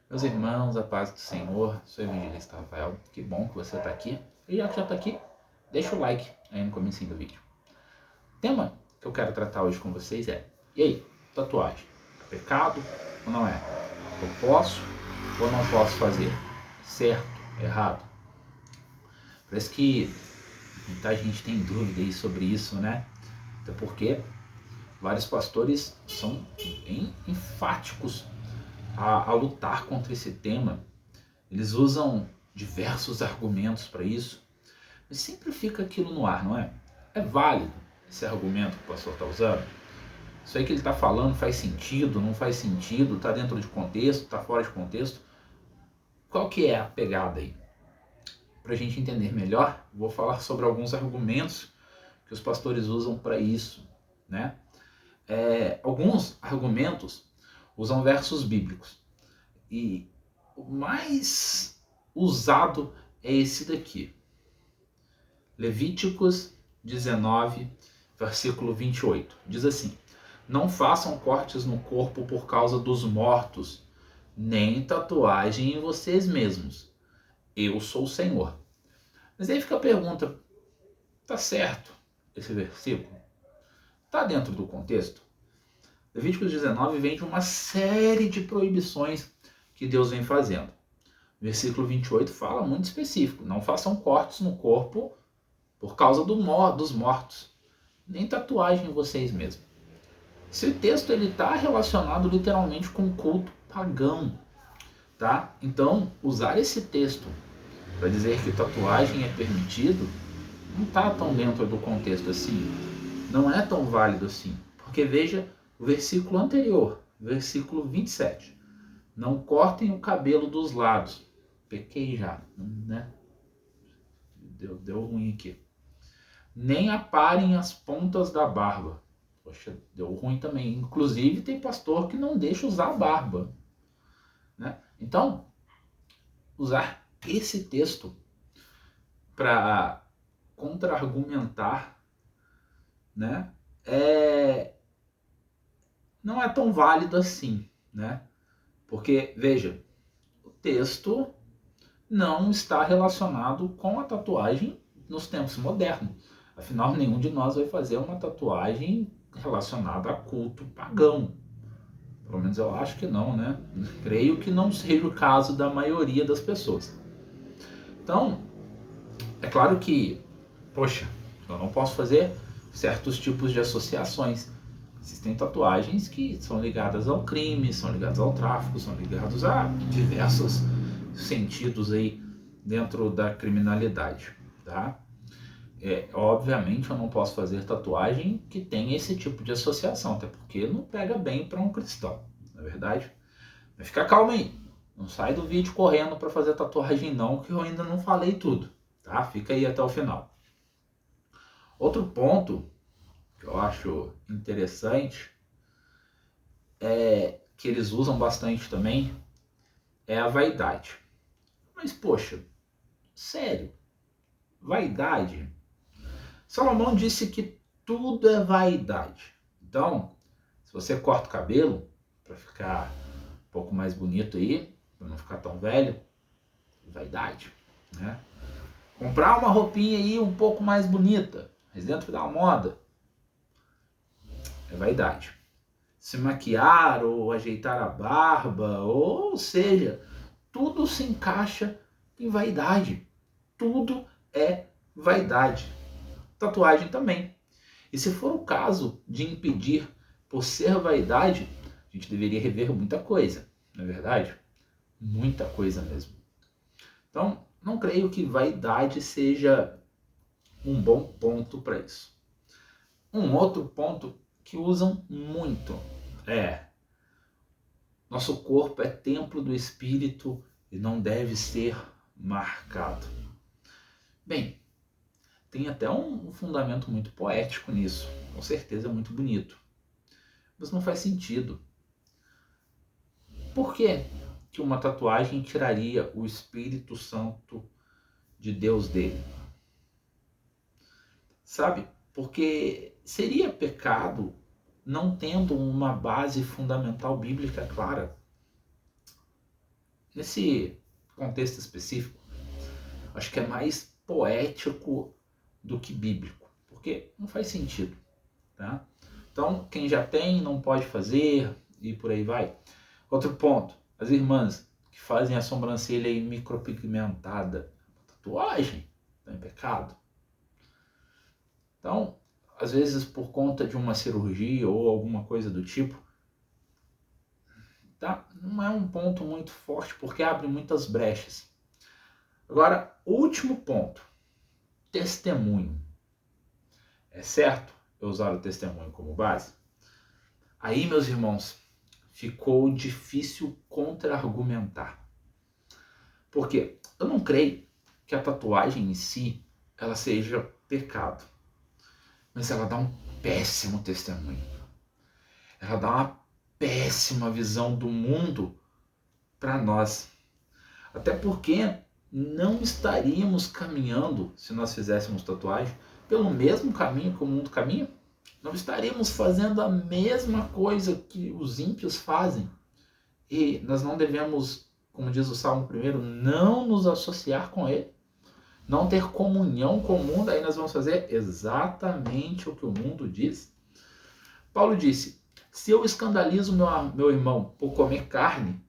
Meus irmãos, a paz do Senhor, sou o evangelista Rafael, que bom que você está aqui. E já que já está aqui, deixa o like aí no comecinho do vídeo. O tema que eu quero tratar hoje com vocês é: e aí, tatuagem, é pecado ou não é? Eu posso ou não posso fazer? Certo, errado? Parece que muita gente tem dúvida aí sobre isso, né? Até porque vários pastores são bem enfáticos a lutar contra esse tema. Eles usam diversos argumentos para isso, mas sempre fica aquilo no ar, não é? É válido esse argumento que o pastor está usando? Isso aí que ele está falando faz sentido, não faz sentido, está dentro de contexto, está fora de contexto? Qual que é a pegada aí? Para a gente entender melhor, vou falar sobre alguns argumentos que os pastores usam para isso, né? Alguns argumentos usam versos bíblicos e o mais usado é esse daqui. Levíticos 19, versículo 28. Diz assim: não façam cortes no corpo por causa dos mortos, nem tatuagem em vocês mesmos. Eu sou o Senhor. Mas aí fica a pergunta: tá certo esse versículo? Tá dentro do contexto? Levíticos 19 vem de uma série de proibições que Deus vem fazendo. Versículo 28 fala muito específico: não façam cortes no corpo por causa dos mortos, nem tatuagem em vocês mesmos. Esse texto ele está relacionado literalmente com o culto pagão, tá? Então, usar esse texto para dizer que tatuagem é permitido não está tão dentro do contexto assim, não é tão válido assim, porque veja o versículo anterior, versículo 27. Não cortem o cabelo dos lados. Pequei já, né? Deu ruim aqui. Nem aparem as pontas da barba. Poxa, deu ruim também. Inclusive tem pastor que não deixa usar a barba, né? Então, usar esse texto para contra-argumentar, né, não é tão válido assim, né? Porque, veja, o texto não está relacionado com a tatuagem nos tempos modernos. Afinal, nenhum de nós vai fazer uma tatuagem relacionada a culto pagão. Pelo menos eu acho que não, né? Creio que não seja o caso da maioria das pessoas. Então, é claro que, poxa, eu não posso fazer certos tipos de associações. Existem tatuagens que são ligadas ao crime, são ligadas ao tráfico, são ligadas a diversos sentidos aí dentro da criminalidade, tá? Obviamente eu não posso fazer tatuagem que tenha esse tipo de associação, até porque não pega bem para um cristão, não é verdade? Mas fica calmo aí, não sai do vídeo correndo para fazer tatuagem não, que eu ainda não falei tudo, tá? Fica aí até o final. Outro ponto que eu acho interessante que eles usam bastante também é a vaidade. Mas poxa, sério, vaidade? Salomão disse que tudo é vaidade. Então, se você corta o cabelo para ficar um pouco mais bonito aí, para não ficar tão velho, vaidade, né? Comprar uma roupinha aí um pouco mais bonita, mas dentro da moda, é vaidade. Se maquiar ou ajeitar a barba, ou seja, tudo se encaixa em vaidade. Tudo é vaidade. Tatuagem também. E se for o caso de impedir por ser vaidade, a gente deveria rever muita coisa, não é verdade? Muita coisa mesmo. Então, não creio que vaidade seja um bom ponto para isso. Um outro ponto que usam muito é: nosso corpo é templo do Espírito e não deve ser marcado. Bem, tem até um fundamento muito poético nisso, com certeza é muito bonito, mas não faz sentido. Por que que uma tatuagem tiraria o Espírito Santo de Deus dele? Sabe? Porque seria pecado não tendo uma base fundamental bíblica clara. nesse contexto específico, acho que é mais poético do que bíblico, porque não faz sentido, tá? Então, quem já tem não pode fazer e por aí vai. Outro ponto, as irmãs que fazem a sobrancelha aí micropigmentada, tatuagem, está em pecado. Então, às vezes por conta de uma cirurgia ou alguma coisa do tipo, tá? Não é um ponto muito forte porque abre muitas brechas. Agora, último ponto, testemunho. É certo eu usar o testemunho como base? Aí, meus irmãos, ficou difícil contra-argumentar. Por quê? Eu não creio que a tatuagem em si ela seja pecado, mas ela dá um péssimo testemunho. Ela dá uma péssima visão do mundo para nós. Até porque não estaríamos caminhando, se nós fizéssemos tatuagem, pelo mesmo caminho que o mundo caminha. Não estaríamos fazendo a mesma coisa que os ímpios fazem. E nós não devemos, como diz o Salmo 1, não nos associar com ele. Não ter comunhão com o mundo, aí nós vamos fazer exatamente o que o mundo diz. Paulo disse, se eu escandalizo meu irmão por comer carne,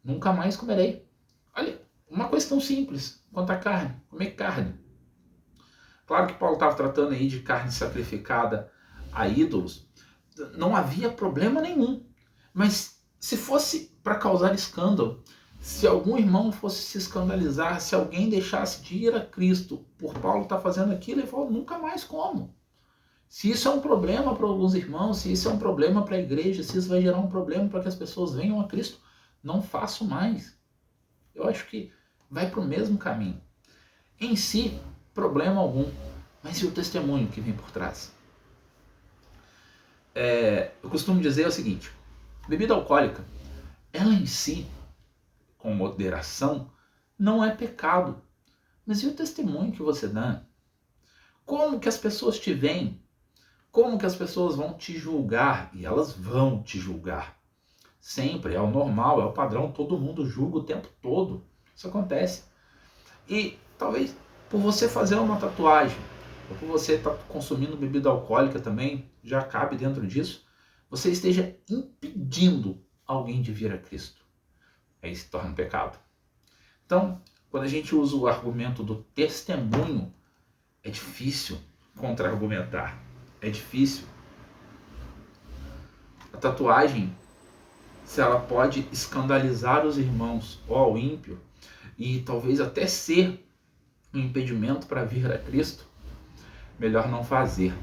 nunca mais comerei. Olha, uma coisa tão simples quanto a carne, comer carne. Claro que Paulo estava tratando aí de carne sacrificada a ídolos, não havia problema nenhum. Mas se fosse para causar escândalo, se algum irmão fosse se escandalizar, se alguém deixasse de ir a Cristo por Paulo estar fazendo aquilo, ele falou, nunca mais como. Se isso é um problema para alguns irmãos, se isso é um problema para a igreja, se isso vai gerar um problema para que as pessoas venham a Cristo, não faço mais. Eu acho que vai para o mesmo caminho. Em si, problema algum, mas e o testemunho que vem por trás? Eu costumo dizer o seguinte, bebida alcoólica, ela em si, com moderação, não é pecado. Mas e o testemunho que você dá? Como que as pessoas te veem? Como que as pessoas vão te julgar? E elas vão te julgar. Sempre, é o normal, é o padrão, todo mundo julga o tempo todo. Isso acontece. E talvez por você fazer uma tatuagem, ou por você estar consumindo bebida alcoólica também, já cabe dentro disso, você esteja impedindo alguém de vir a Cristo. Aí se torna um pecado. Então, quando a gente usa o argumento do testemunho, é difícil contra-argumentar. É difícil. A tatuagem, se ela pode escandalizar os irmãos ou o ímpio, e talvez até ser um impedimento para vir a Cristo, melhor não fazer,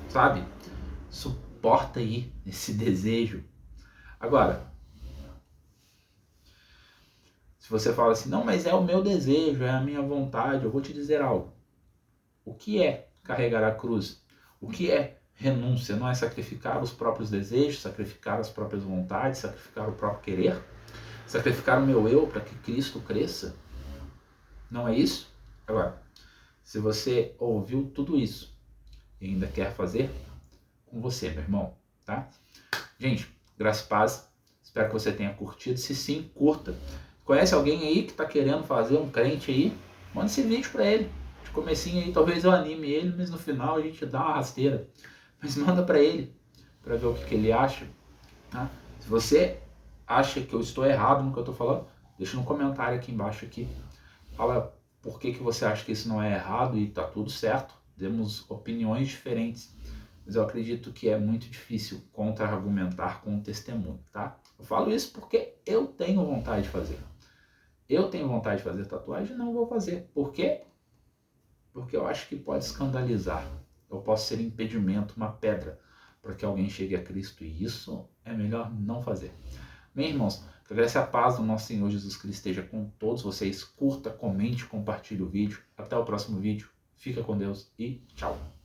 sabe? Suporta aí esse desejo. Agora, se você fala assim, não, mas é o meu desejo, é a minha vontade, eu vou te dizer algo. O que é carregar a cruz? O que é renúncia? Não é sacrificar os próprios desejos, sacrificar as próprias vontades, sacrificar o próprio querer? Sacrificar o meu eu para que Cristo cresça? Não é isso? Agora, se você ouviu tudo isso e ainda quer fazer, com você, meu irmão, tá? Gente, graça e paz. Espero que você tenha curtido. Se sim, curta. Conhece alguém aí que está querendo fazer um crente aí? Manda esse vídeo para ele. De comecinho aí, talvez eu anime ele, mas no final a gente dá uma rasteira. Mas manda para ele, para ver o que ele acha. Tá? Se você acha que eu estou errado no que eu estou falando, deixa no comentário aqui embaixo. Aqui. Fala por que você acha que isso não é errado e está tudo certo. Temos opiniões diferentes. Mas eu acredito que é muito difícil contra-argumentar com o testemunho, tá? Eu falo isso porque eu tenho vontade de fazer. Eu tenho vontade de fazer tatuagem e não vou fazer. Por quê? Porque eu acho que pode escandalizar. Eu posso ser impedimento, uma pedra, para que alguém chegue a Cristo. E isso é melhor não fazer. Bem, irmãos, que a graça e a paz do nosso Senhor Jesus Cristo esteja com todos vocês. Curta, comente, compartilhe o vídeo. Até o próximo vídeo. Fica com Deus e tchau.